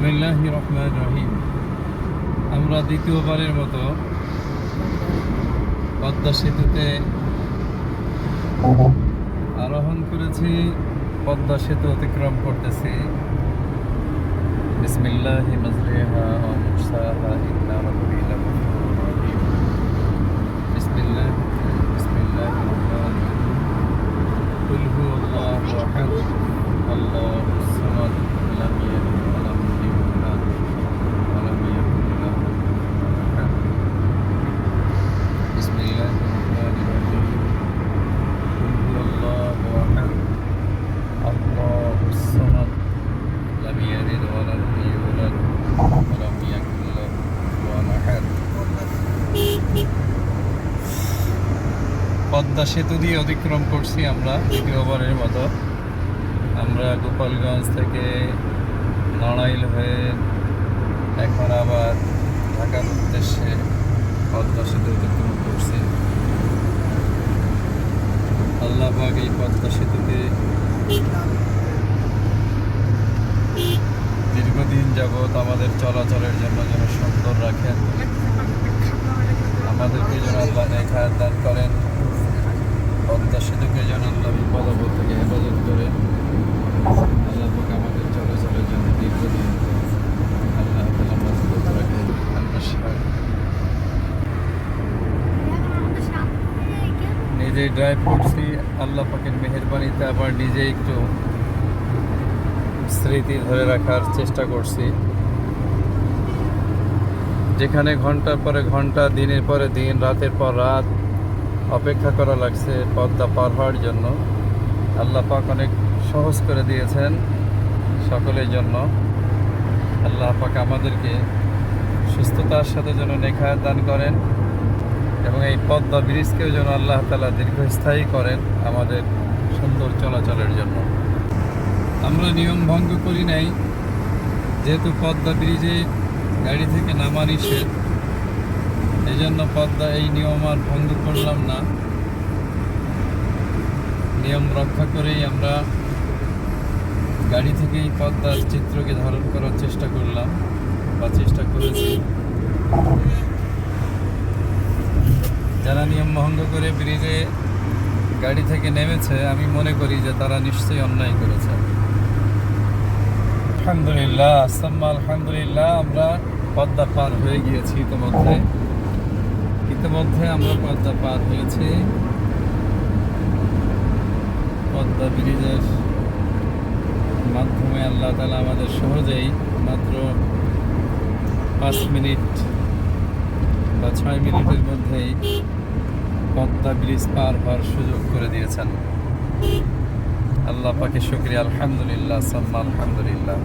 বিসমিল্লাহির রহমানির রহিম। আমরা দ্বিতীয়বারের মতো পদ্মা সেতুতে আরোহণ করেছি, পদ্মা সেতু অতিক্রম করতেছি। বিসমিল্লাহি মাজরিহা ওয়া মুরসাহা ইন্না রাব্বি লাগফুরুর রহিম। বিসমিল্লাহির রহমানির রহিম। কুল হুয়াল্লাহু আহাদ আল্লাহুস সামাদ লাম ইয়ালিদ ওয়া লাম ইউলাদ ওয়া লাম ইয়াকুল লাহু কুফুওয়ান আহাদ। বিসমিল্লাহির রহমানির রহিম। কুল হুয়াল্লাহু আহাদ আল্লাহুস সামাদ লাম ইয়ালিদ ওয়া লাম ইউলাদ ওয়া লাম ইয়াকুল লাহু কুফুওয়ান আহাদ। পদ্মা সেতু দিয়ে অতিক্রম করছি আমরা দ্বিতীয়বারের মতো। আমরা গোপালগঞ্জ থেকে নড়াইল হয়ে এখন আবার ঢাকার উদ্দেশ্যে পদ্মা সেতু অতিক্রম করছি। আল্লাহ পাক এই পদ্মা সেতুকে দীর্ঘদিন যাবৎ আমাদের চলাচলের জন্য যেন সুন্দর রাখেন, আমাদেরকে যেন আল্লাহ নেখায়াত দান করেন। পদ্মা সেতুকে যেন আল্লাহ বিপদ আপদ থেকে হেফাজত করেন। আল্লাহ পাক আমাদের চলাচলের জন্য দীর্ঘদিন আল্লাহ তাআলা মজবুত রাখেন। নিজেই ড্রাইভ করছি, আল্লাহ পাকের মেহেরবানিতে আবার নিজেই একটু স্মৃতি ধরে রাখার চেষ্টা করছি। যেখানে ঘন্টার পরে ঘন্টা, দিনের পরে দিন, রাতের পর রাত অপেক্ষা করা লাগছে পদ্মা পার হওয়ার জন্য, আল্লাহ পাক অনেক সহজ করে দিয়েছেন সকলের জন্য। আল্লাহ পাক আমাদেরকে সুস্থতার সাথে যেন নেখায়াত দান করেন এবং এই পদ্মা ব্রিজকেও যেন আল্লাহ তাআলা দীর্ঘস্থায়ী করেন আমাদের সুন্দর চলাচলের জন্য। আমরা নিয়ম ভঙ্গ করি নাই, যেহেতু পদ্মা ব্রিজে গাড়ি থেকে নামা নিষেধ, এই জন্য পদ্মা এই নিয়ম আর ভঙ্গ করলাম না। নিয়ম রক্ষা করেই আমরা গাড়ি থেকেই পদ্মার চিত্রকে ধারণ করার চেষ্টা করলাম বা চেষ্টা করেছি। যারা নিয়ম ভঙ্গ করে ব্রিজে গাড়ি থেকে নেমেছে, আমি মনে করি যে তারা নিশ্চয়ই অন্যায় করেছে। আলহামদুলিল্লাহ, আসাম্মা আলহামদুলিল্লাহ, আমরা পদ্মা পার হয়ে গিয়েছি ইতিমধ্যে আমরা পদ্মা পার হয়েছি। পদ্মা ব্রিজের মাধ্যমে আল্লাহ তাআলা আমাদের সহজেই মাত্র 5 মিনিট বা 6 মিনিটের মধ্যেই পদ্মা ব্রিজ পার হওয়ার সুযোগ করে দিয়েছেন। আল্লাহ পাকের শুকরিয়া, আলহামদুলিল্লাহ, সাম্মা আলহামদুলিল্লাহ।